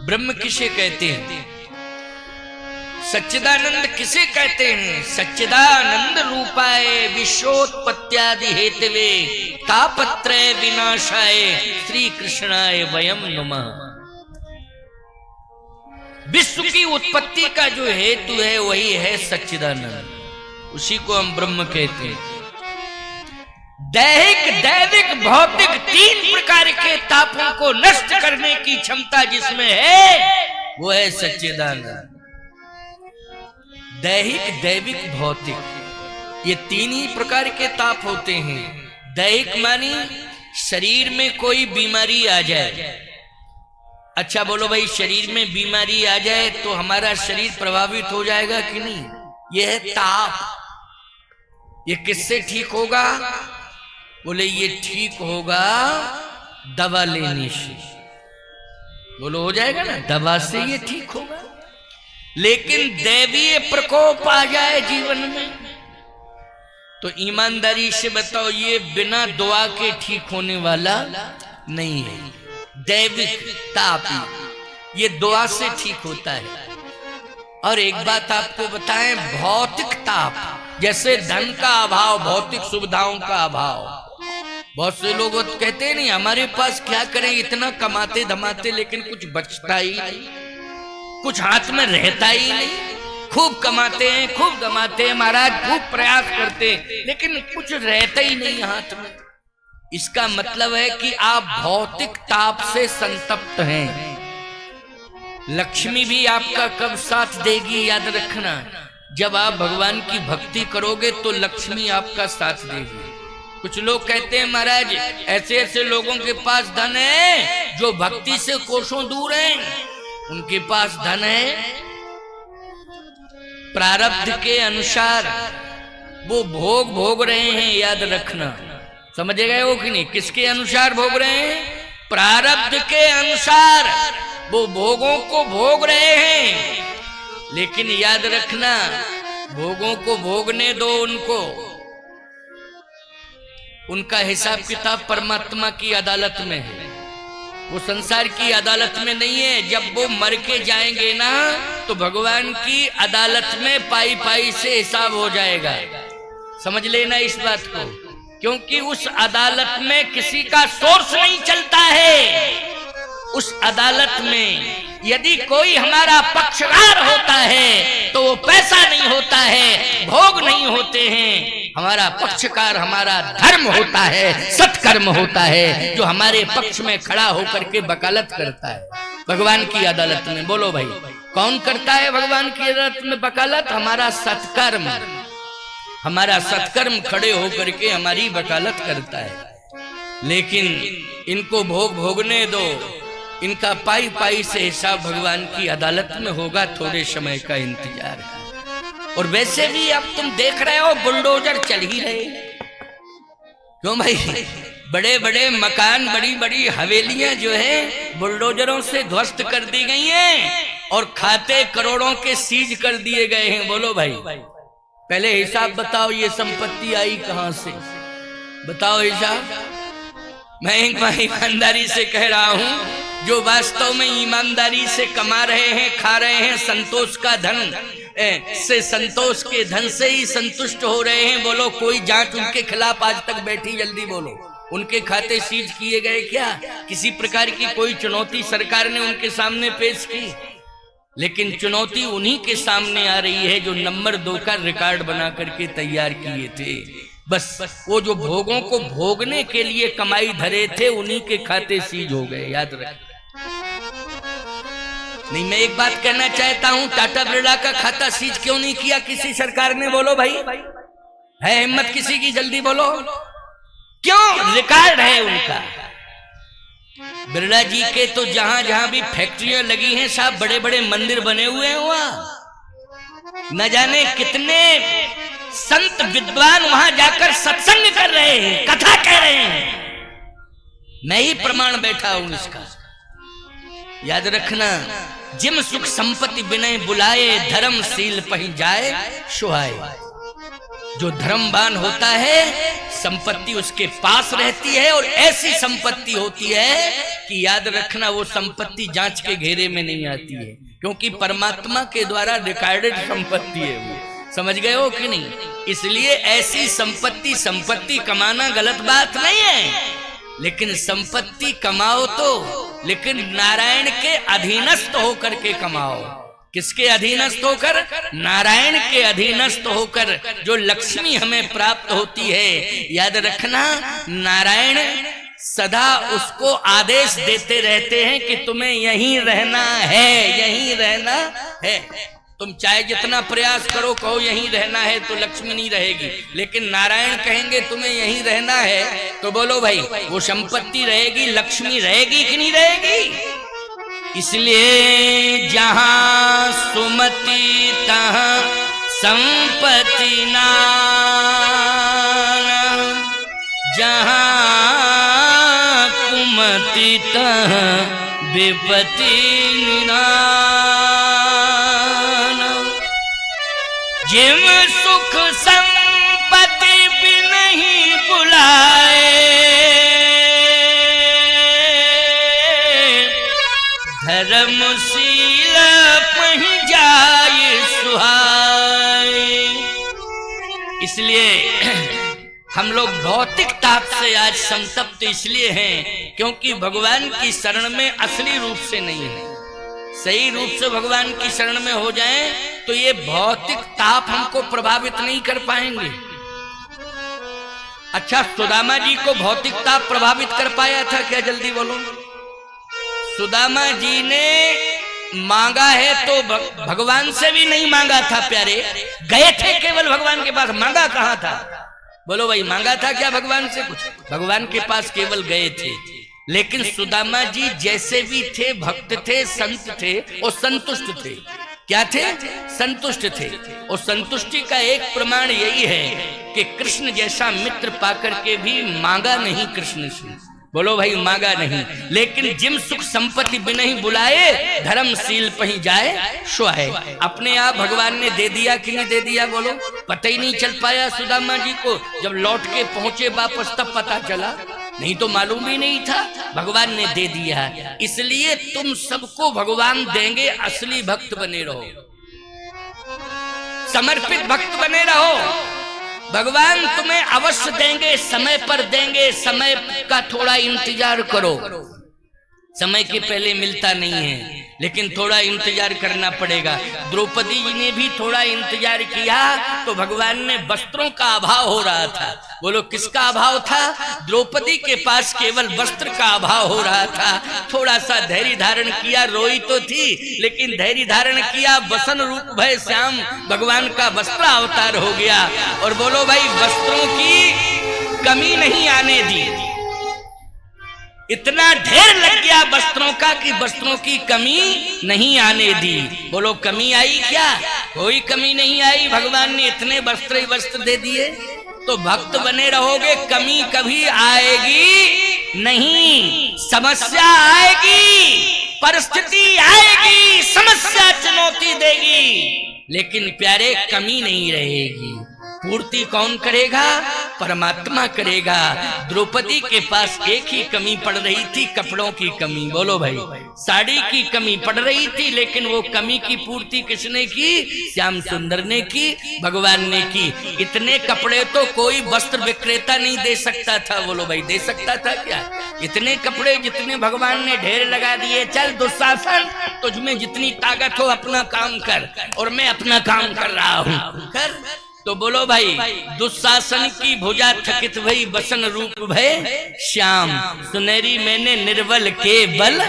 ब्रह्म किसे कहते हैं? सच्चिदानंद किसे कहते हैं? सच्चिदानंद रूपाय विश्वोत्पत्त्यादि हेतवे तापत्रय विनाशाय श्री कृष्णाय वयम नमः। विश्व की उत्पत्ति का जो हेतु है वही है सच्चिदानंद, उसी को हम ब्रह्म कहते हैं। दैहिक, दैविक, भौतिक तीन प्रकार के तापों को नष्ट करने की क्षमता जिसमें है वो है सच्चिदानंद। दैहिक, दैविक, भौतिक ये तीन ही प्रकार के ताप होते हैं। दैहिक मानी शरीर में कोई बीमारी आ जाए। अच्छा बोलो भाई, शरीर में बीमारी आ जाए तो हमारा शरीर प्रभावित हो जाएगा कि नहीं? यह है ताप। ये किससे ठीक होगा? बोले ये ठीक होगा दवा लेने से। बोलो हो जाएगा ना, दवा से ये ठीक होगा। लेकिन दैवीय प्रकोप आ जाए जीवन में तो ईमानदारी से बताओ, ये बिना दुआ के ठीक होने वाला नहीं है। दैविक ताप ये दुआ से ठीक होता है। और एक बात आपको बताएं, भौतिक ताप जैसे धन का अभाव, भौतिक सुविधाओं का अभाव। बहुत से लोग कहते हैं नहीं हमारे पास क्या करें, इतना कमाते धमाते लेकिन कुछ बचता ही नहीं, कुछ हाथ में रहता ही नहीं। खूब कमाते हैं, खूब कमाते हैं महाराज, खूब प्रयास करते हैं लेकिन कुछ रहता ही नहीं हाथ में। इसका मतलब है कि आप भौतिक ताप से संतप्त हैं। लक्ष्मी भी आपका कब साथ देगी याद रखना, जब आप भगवान की भक्ति करोगे तो लक्ष्मी आपका साथ देगी। कुछ लोग कहते हैं महाराज ऐसे ऐसे लोगों के पास धन है जो भक्ति से कोसों दूर हैं, उनके पास धन है, प्रारब्ध के अनुसार वो भोग भोग रहे हैं, याद रखना। समझ गए हो कि नहीं? किसके अनुसार भोग रहे हैं? प्रारब्ध के अनुसार वो भोगों को भोग रहे हैं। लेकिन याद रखना, भोगों को भोगने दो उनको, उनका हिसाब किताब परमात्मा की अदालत में है, वो संसार की अदालत में नहीं है। जब वो मर के जाएंगे ना तो भगवान की अदालत में पाई पाई से हिसाब हो जाएगा। समझ लेना इस बात को, क्योंकि उस अदालत में किसी का सोर्स नहीं चलता है। उस अदालत में यदि कोई हमारा पक्षकार होता है तो वो पैसा नहीं होता है, भोग नहीं होते हैं। हमारा पक्षकार हमारा धर्म होता है, सत्कर्म होता है, जो हमारे पक्ष में खड़ा होकर के वकालत करता है भगवान की अदालत में। बोलो भाई, कौन करता है भगवान की अदालत में वकालत? हमारा सत्कर्म, हमारा सत्कर्म खड़े होकर के हमारी वकालत करता है। लेकिन इनको भोग भोगने दो, इनका पाई पाई से हिसाब भगवान की अदालत में होगा। थोड़े समय का इंतजार है। और वैसे भी अब तुम देख रहे हो बुलडोजर चल ही रहे। क्यों भाई? बड़े बड़े मकान, बड़ी बड़ी हवेलियां जो है बुलडोजरों से ध्वस्त कर दी गई हैं और खाते करोड़ों के सीज कर दिए गए हैं। बोलो भाई, पहले हिसाब बताओ, ये संपत्ति आई कहां से? बताओ हिसाब। मैं ईमानदारी से कह रहा हूं, जो वास्तव में ईमानदारी से कमा रहे हैं, खा रहे हैं, संतोष का धन से, संतोष के धन से ही संतुष्ट हो रहे हैं। बोलो, कोई जांच उनके खिलाफ आज तक बैठी? जल्दी बोलो, उनके खाते सीज किए गए क्या? किसी प्रकार की कोई चुनौती सरकार ने उनके सामने पेश की? लेकिन चुनौती उन्हीं के सामने आ रही है जो नंबर 2 का रिकॉर्ड बना करके तैयार किए थे। बस वो जो भोगों को भोगने के लिए कमाई धरे थे, उन्हीं के खाते सीज हो गए। याद रख। नहीं, मैं एक बात कहना चाहता हूं, टाटा बिरला का खाता सीज क्यों नहीं किया किसी सरकार ने? बोलो भाई, है हिम्मत किसी की? जल्दी बोलो, क्यों? रिकॉर्ड है उनका। बिरला जी के तो जहां जहां भी फैक्ट्रियां लगी हैं साहब, बड़े बड़े मंदिर बने हुए हैं वहां। न जाने कितने संत विद्वान वहां जाकर सत्संग कर रहे हैं, कथा कह रहे हैं। मैं ही प्रमाण बैठा हूं इसका। याद रखना, जिम सुख संपत्ति विनय बुलाए, धर्मशील पही जाए सुहाए। जो धर्मवान होता है संपत्ति उसके पास रहती है और ऐसी संपत्ति होती है कि याद रखना वो संपत्ति जांच के घेरे में नहीं आती है, क्योंकि परमात्मा के द्वारा रिकॉर्डेड संपत्ति है वो। समझ गए हो कि नहीं? इसलिए ऐसी संपत्ति कमाना गलत बात नहीं है, लेकिन संपत्ति कमाओ तो लेकिन नारायण के अधीनस्थ होकर के कमाओ। किसके अधीनस्थ होकर? नारायण के अधीनस्थ होकर जो लक्ष्मी हमें प्राप्त होती है। याद रखना, नारायण सदा उसको आदेश देते रहते हैं कि तुम्हें यहीं रहना है, यहीं रहना है। तुम चाहे जितना प्रयास करो, कहो यहीं रहना है, तो लक्ष्मी नहीं रहेगी। लेकिन नारायण कहेंगे तुम्हें यहीं रहना है, तो बोलो भाई वो संपत्ति रहेगी, लक्ष्मी रहेगी कि नहीं रहेगी? इसलिए जहां सुमति तहां संपत्ति नाम, जहां कुमति तहां विपत्ति निदान। जिम सुख संपत्ति भी नहीं बुलाए, धर्मशील पहि जाए सुहाए। इसलिए हम लोग भौतिक ताप से आज संतप्त इसलिए हैं क्योंकि भगवान की शरण में असली रूप से नहीं है। सही रूप से भगवान की शरण में हो जाएं तो ये भौतिक ताप हमको प्रभावित नहीं कर पाएंगे। अच्छा, सुदामा जी को भौतिक ताप प्रभावित कर पाया था क्या? जल्दी बोलो। सुदामा जी ने मांगा है तो भगवान से भी नहीं मांगा था प्यारे, गए थे केवल भगवान के पास। मांगा कहां था? बोलो भाई, मांगा था क्या भगवान से कुछ? भगवान के पास केवल गए थे। लेकिन सुदामा जी जैसे भी थे, भक्त थे, संत थे और संतुष्ट थे। क्या थे? संतुष्ट थे। और संतुष्टि का एक प्रमाण यही है कि कृष्ण जैसा मित्र पाकर के भी मांगा नहीं कृष्ण से। बोलो भाई, मांगा नहीं। लेकिन जिम सुख संपत्ति भी नहीं बुलाए, धर्मशील पही जाए सुहाए। अपने आप भगवान ने दे दिया कि नहीं दे दिया? बोलो। पता ही नहीं चल पाया सुदामा जी को। जब लौट के पहुंचे वापस तब पता चला, नहीं तो मालूम ही नहीं था। भगवान ने दे दिया। इसलिए तुम सबको भगवान देंगे, असली भक्त बने रहो, समर्पित भक्त बने रहो। भगवान तुम्हें अवश्य देंगे, समय पर देंगे। समय का थोड़ा इंतजार करो। समय के पहले मिलता नहीं है, लेकिन थोड़ा इंतजार करना पड़ेगा। द्रौपदी जी ने भी थोड़ा इंतजार किया तो भगवान ने वस्त्रों का अभाव हो रहा था। बोलो, किसका अभाव था? द्रौपदी के पास केवल वस्त्र का अभाव हो रहा था। थोड़ा सा धैर्य धारण किया, रोई तो थी लेकिन धैर्य धारण किया। वसन रूप भय श्याम, भगवान का वस्त्र अवतार हो गया। और बोलो भाई, वस्त्रों की कमी नहीं आने दी। इतना ढेर लग गया वस्त्रों का कि वस्त्रों की कमी नहीं आने दी। बोलो, कमी आई क्या? कोई कमी नहीं आई। भगवान ने इतने वस्त्र दे दिए। तो भक्त बने रहोगे, कमी कभी आएगी नहीं। समस्या आएगी, परिस्थिति आएगी, समस्या चुनौती देगी, लेकिन प्यारे कमी नहीं रहेगी। पूर्ति कौन करेगा? परमात्मा करेगा। द्रौपदी के पास एक ही कमी पड़ रही थी, कपड़ों की कमी। बोलो भाई, साड़ी की कमी पड़ रही थी, लेकिन वो कमी की पूर्ति किसने की? श्याम सुंदर ने की, भगवान ने की। इतने कपड़े तो कोई वस्त्र विक्रेता नहीं दे सकता था। बोलो भाई, दे सकता था क्या? इतने कपड़े जितने भगवान ने ढेर लगा दिए। चल दुशासन, तुझमें जितनी ताकत हो अपना काम कर, और मैं अपना काम कर रहा हूं, कर। तो बोलो भाई, दुशासन की भुजा थकित भई, बसन रूप भय श्याम, सुनहरी मैंने निर्बल के बल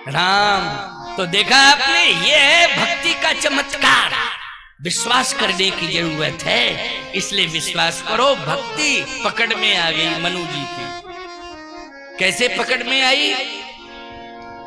राम। तो देखा आपने, ये है भक्ति का चमत्कार। विश्वास करने की जरूरत है, इसलिए विश्वास करो। भक्ति पकड़ में आ गई मनु जी की। कैसे पकड़ में आई?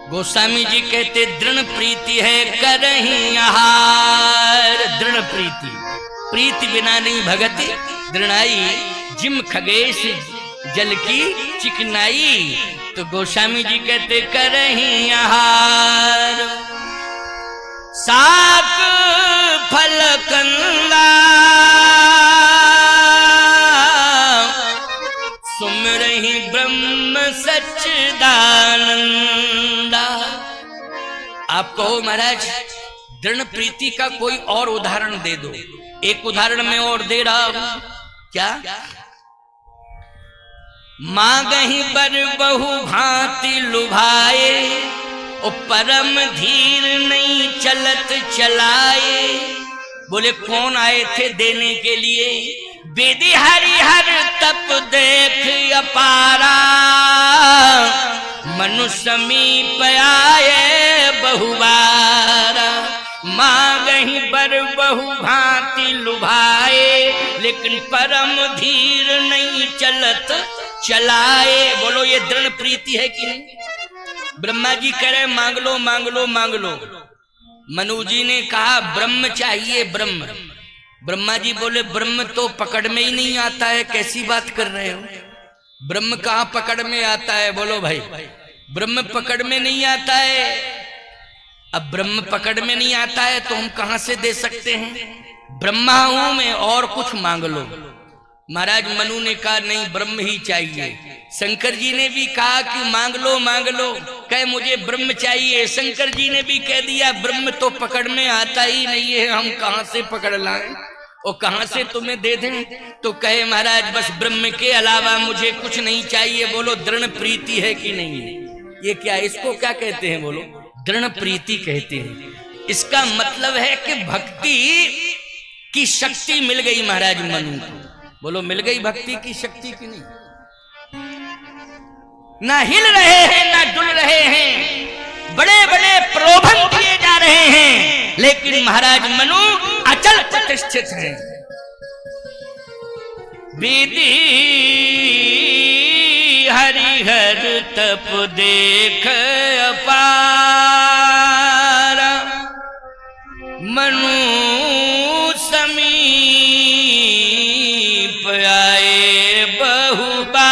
गोस्वामी जी कहते, दृढ़ प्रीति है करहीं आहार। दृढ़ प्रीति, प्रीति बिना नहीं भगति दृढ़ाई, जिम खगेश जल की चिकनाई। तो गोस्वामी जी कहते, करहीं आहार साक फल कंदा, आप कहो महाराज दृढ़ प्रीति का कोई और उदाहरण दे दो। एक उदाहरण मैं और दे रहा हूं, क्या? मांगहि बर बहु भांति लुभाए, ओ परम धीर नहीं चलत चलाए। बोले कौन आए थे देने के लिए? बेदी हरिहर तप देख अपारा, मनु समीप आए बहुबारा। मांगहि बर बहु भांति लुभाए, लेकिन परम धीर नहीं चलत चलाए। बोलो ये दृढ़ प्रीति है कि नहीं? ब्रह्मा जी कह रहे मांग लो मांग लो मांग लो। मनु जी ने कहा ब्रह्म चाहिए ब्रह्म। ब्रह्मा जी बोले ब्रह्म तो पकड़ में ही नहीं आता है, कैसी बात कर रहे हो? ब्रह्म कहाँ पकड़ में आता है? बोलो भाई, ब्रह्म पकड़ में नहीं आता है। अब ब्रह्म पकड़ में नहीं आता है तो हम कहां से दे सकते हैं? ब्रह्मा हूं मैं, और कुछ मांग लो। महाराज मनु ने कहा नहीं, ब्रह्म ही चाहिए। शंकर जी ने भी कहा कि मांग लो मांग लो, कहे मुझे ब्रह्म चाहिए। शंकर जी ने भी कह दिया ब्रह्म तो पकड़ में आता ही नहीं है, हम कहां से पकड़ लाएं और कहां से तुम्हें दे दें? तो कहे महाराज बस ब्रह्म के अलावा मुझे कुछ नहीं चाहिए। बोलो दृढ़ प्रीति है कि नहीं है? ये क्या, इसको क्या कहते हैं? बोलो दृढ़ प्रीति कहते हैं। इसका मतलब है कि भक्ति की शक्ति मिल गई महाराज मनु को। बोलो मिल गई भक्ति की शक्ति की नहीं? ना हिल रहे हैं ना डुल रहे हैं, बड़े बड़े प्रलोभन किए जा रहे हैं, लेकिन महाराज मनु अचल प्रतिष्ठित हैं। विधि हरिहर तप देख अपारा, मनु समीप आए बहुबारा।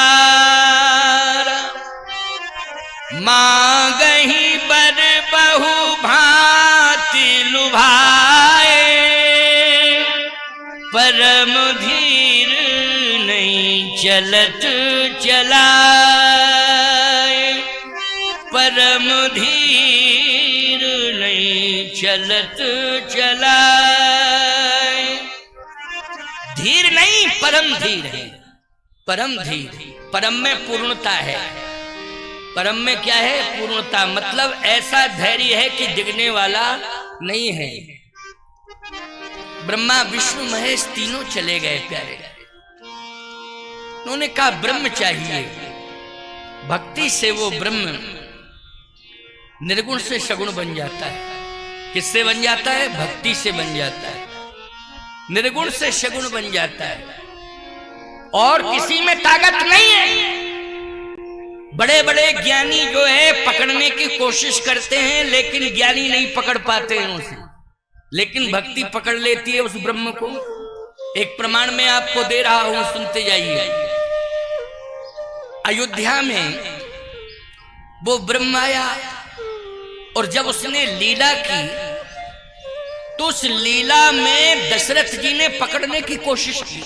मांगहि बर बहु भांति लुभाए, परम धीर नहीं चलत चलाए। परम धीर नहीं चलत चलाए। धीर नहीं परम धीर है। परम धीर, परम में पूर्णता है। परम में क्या है? पूर्णता। मतलब ऐसा धैर्य है कि डिगने वाला नहीं है। ब्रह्मा विष्णु महेश तीनों चले गए प्यारे। उन्होंने कहा ब्रह्म चाहिए। भक्ति से वो ब्रह्म निर्गुण से सगुण बन जाता है। किससे बन जाता है? भक्ति से बन जाता है। निर्गुण से सगुण बन जाता है और किसी में ताकत नहीं है। बड़े बड़े ज्ञानी जो है पकड़ने की कोशिश करते हैं, लेकिन ज्ञानी नहीं पकड़ पाते हैं उसे, लेकिन भक्ति पकड़ लेती है उस ब्रह्म को। एक प्रमाण में आपको दे रहा हूं, सुनते जाइए। अयोध्या में वो ब्रह्म आया और जब उसने लीला की तो उस लीला में दशरथ जी ने पकड़ने की कोशिश की।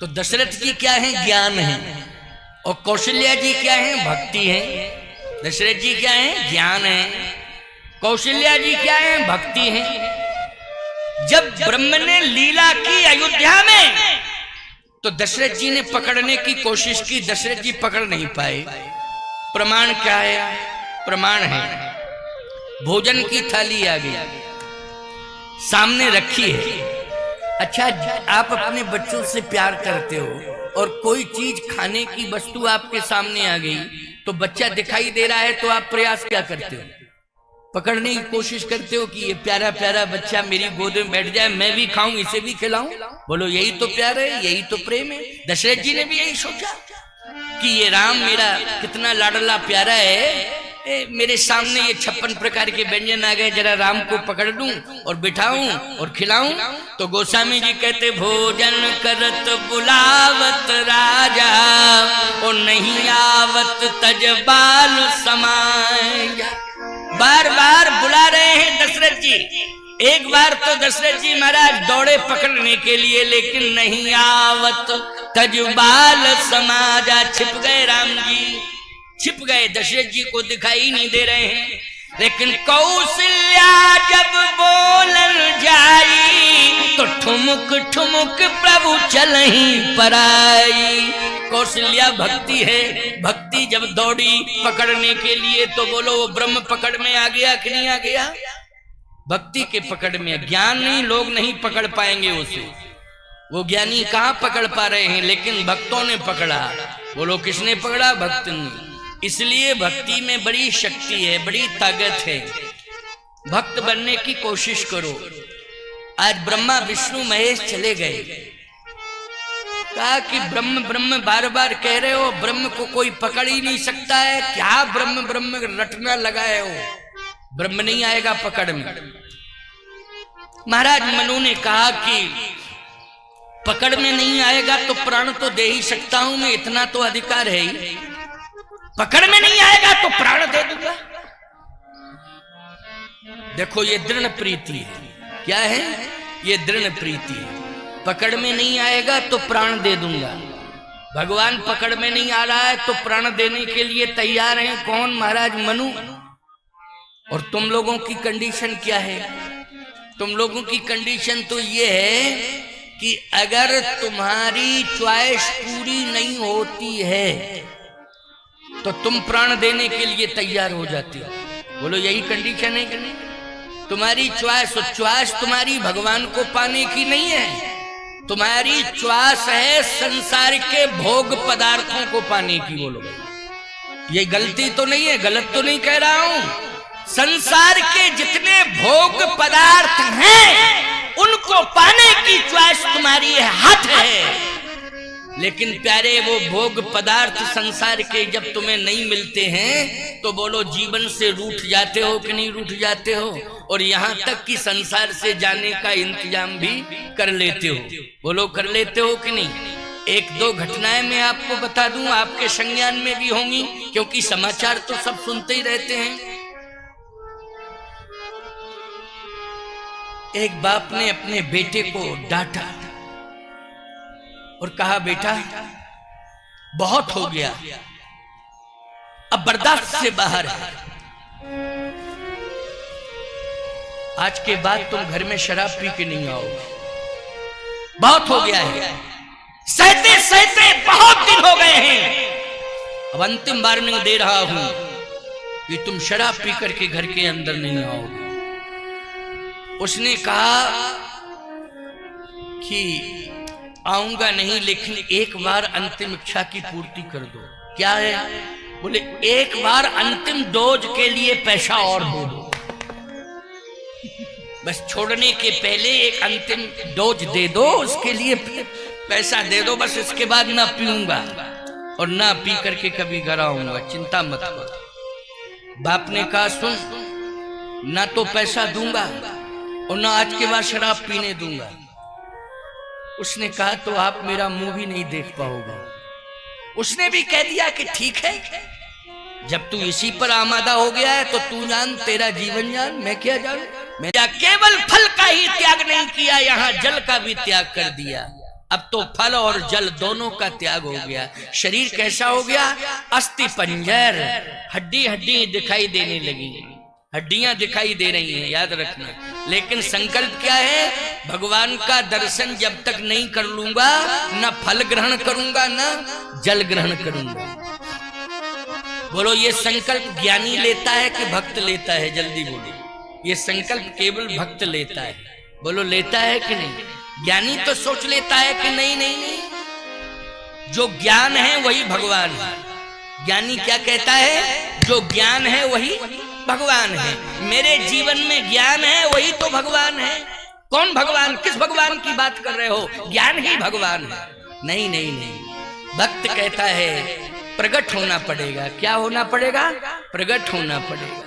तो दशरथ जी क्या है? ज्ञान है। और कौशल्या जी क्या है? भक्ति है। दशरथ जी क्या है? ज्ञान है। कौशल्या जी क्या है? भक्ति है। जब ब्रह्म ने लीला की अयोध्या में तो दशरथ जी ने पकड़ने की कोशिश की, दशरथ जी पकड़ नहीं पाए। प्रमाण क्या है? प्रमाण है भोजन की थाली आ गई, सामने रखी है। अच्छा, आप अपने बच्चों से प्यार करते हो और कोई चीज खाने की वस्तु आपके सामने आ गई तो बच्चा दिखाई दे रहा है तो आप प्रयास क्या करते हो? पकड़ने की कोशिश करते हो कि ये प्यारा प्यारा बच्चा मेरी गोद में बैठ जाए, मैं भी खाऊं, इसे भी खिलाऊं। बोलो यही तो प्यार है, यही तो प्रेम है। दशरथ जी ने भी यही सोचा कि ये राम मेरा कितना लाडला प्यारा है, मेरे सामने ये 56 प्रकार के व्यंजन आ गए, जरा राम को पकड़ लूं और बिठाऊं और खिलाऊं। तो गोस्वामी जी कहते भोजन करत बुलावत राजा, और नहीं आवत तज बाल समाया। बार बार बुला रहे हैं दशरथ जी। एक बार तो दशरथ जी महाराज दौड़े पकड़ने के लिए, लेकिन नहीं आवत तज बाल समाजा। छिप गए राम जी, छिप गए, दशरथ जी को दिखाई नहीं दे रहे हैं। लेकिन कौशल्या जब बोलन जाई तो ठुमुक ठुमुक प्रभु चलही पराई। कौशल्या भक्ति है, भक्ति जब दौड़ी पकड़ने के लिए तो बोलो वो ब्रह्म पकड़ में आ गया कि नहीं आ गया? भक्ति के पकड़ में। ज्ञान नहीं, लोग नहीं पकड़ पाएंगे उसे, वो ज्ञानी कहां पकड़ पा रहे हैं, लेकिन भक्तों ने पकड़ा। बोलो किसने पकड़ा? भक्त ने। इसलिए भक्ति में बड़ी शक्ति है, बड़ी ताकत है। भक्त बनने की कोशिश करो। आज ब्रह्मा विष्णु महेश चले गए, कहा कि ब्रह्म ब्रह्म बार बार कह रहे हो, ब्रह्म को कोई पकड़ ही नहीं सकता है, क्या ब्रह्म ब्रह्म रटना लगाए हो, ब्रह्म नहीं आएगा पकड़ में। महाराज मनु ने कहा कि पकड़ में नहीं आएगा तो प्राण तो दे ही सकता हूं मैं, इतना तो अधिकार है ही। पकड़ में नहीं आएगा तो प्राण दे दूंगा। देखो ये दृढ़ प्रीति है। क्या है ये? दृढ़ प्रीति है। पकड़ में नहीं आएगा तो प्राण दे दूंगा। भगवान पकड़ में नहीं आ रहा है तो प्राण देने के लिए तैयार हैं। कौन? महाराज मनु। और तुम लोगों की कंडीशन क्या है? तुम लोगों की कंडीशन तो ये है कि अगर तुम्हारी च्वाइस पूरी नहीं होती है तो तुम प्राण देने के लिए तैयार हो जाती हो। बोलो यही कंडीशन है कि नहीं? तुम्हारी च्वाइस तुम्हारी भगवान को पाने की नहीं है, तुम्हारी च्वाइस है संसार के भोग पदार्थों को पाने की। बोलो ये गलती तो नहीं है, गलत तो नहीं कह रहा हूं। संसार के जितने भोग पदार्थ हैं उनको पाने की च्वाइस तुम्हारी हाथ है। लेकिन प्यारे वो भोग पदार्थ संसार के जब तुम्हें नहीं मिलते हैं तो बोलो जीवन से रूठ जाते हो कि नहीं रूठ जाते हो? और यहां तक कि संसार से जाने का इंतजाम भी कर लेते हो। बोलो कर लेते हो कि नहीं? एक दो घटनाएं मैं आपको बता दूं, आपके संज्ञान में भी होंगी, क्योंकि समाचार तो सब सुनते ही रहते हैं। एक बाप ने अपने बेटे को डांटा और कहा बेटा बहुत हो गया, अब बर्दाश्त से बाहर है, आज के बाद तुम घर में शराब पी के नहीं आओगे, बहुत हो गया है, सहते सहते बहुत दिन हो गए हैं, अब अंतिम वार्निंग दे रहा हूं कि तुम शराब पी करके घर के अंदर नहीं आओगे। उसने कहा कि आऊंगा नहीं, लेकिन एक बार अंतिम इच्छा की पूर्ति कर दो। क्या है? बोले एक बार अंतिम डोज के लिए पैसा और दे दो, बस छोड़ने के पहले एक अंतिम डोज दे दो, उसके लिए पैसा दे दो, बस इसके बाद ना पीऊंगा और ना पी करके कभी घर आऊंगा, चिंता मत करो। बाप ने कहा सुन, ना तो पैसा दूंगा और ना आज के बाद शराब पीने दूंगा। उसने कहा तो आप मेरा मुंह भी नहीं देख पाओगे। उसने भी कह दिया कि ठीक है, जब तू इसी पर आमादा हो गया है तो तू जान, तेरा जीवन जान, मैं क्या जानूं। मैं केवल फल का ही त्याग नहीं किया, यहाँ जल का भी त्याग कर दिया। अब तो फल और जल दोनों का त्याग हो गया। शरीर कैसा हो गया? अस्थि पंजर, हड्डी हड्डी दिखाई देने लगी, हड्डियां दिखाई दे रही हैं, याद रखना। लेकिन संकल्प क्या है? भगवान का दर्शन जब तक नहीं कर लूंगा, ना फल ग्रहण करूंगा ना जल ग्रहण करूंगा। बोलो ये संकल्प ज्ञानी लेता है कि भक्त लेता है? जल्दी बोलो। ये संकल्प केवल भक्त लेता है। बोलो लेता है कि नहीं? ज्ञानी तो सोच लेता है कि नहीं नहीं नहीं, जो ज्ञान है वही भगवान है। ज्ञानी क्या कहता है? जो ज्ञान है वही भगवान है। मेरे जीवन में ज्ञान है वही तो भगवान है। कौन भगवान? किस भगवान की बात कर रहे हो? ज्ञान ही भगवान है। नहीं नहीं नहीं, भक्त कहता है प्रकट होना पड़ेगा। क्या होना पड़ेगा? प्रकट होना पड़ेगा।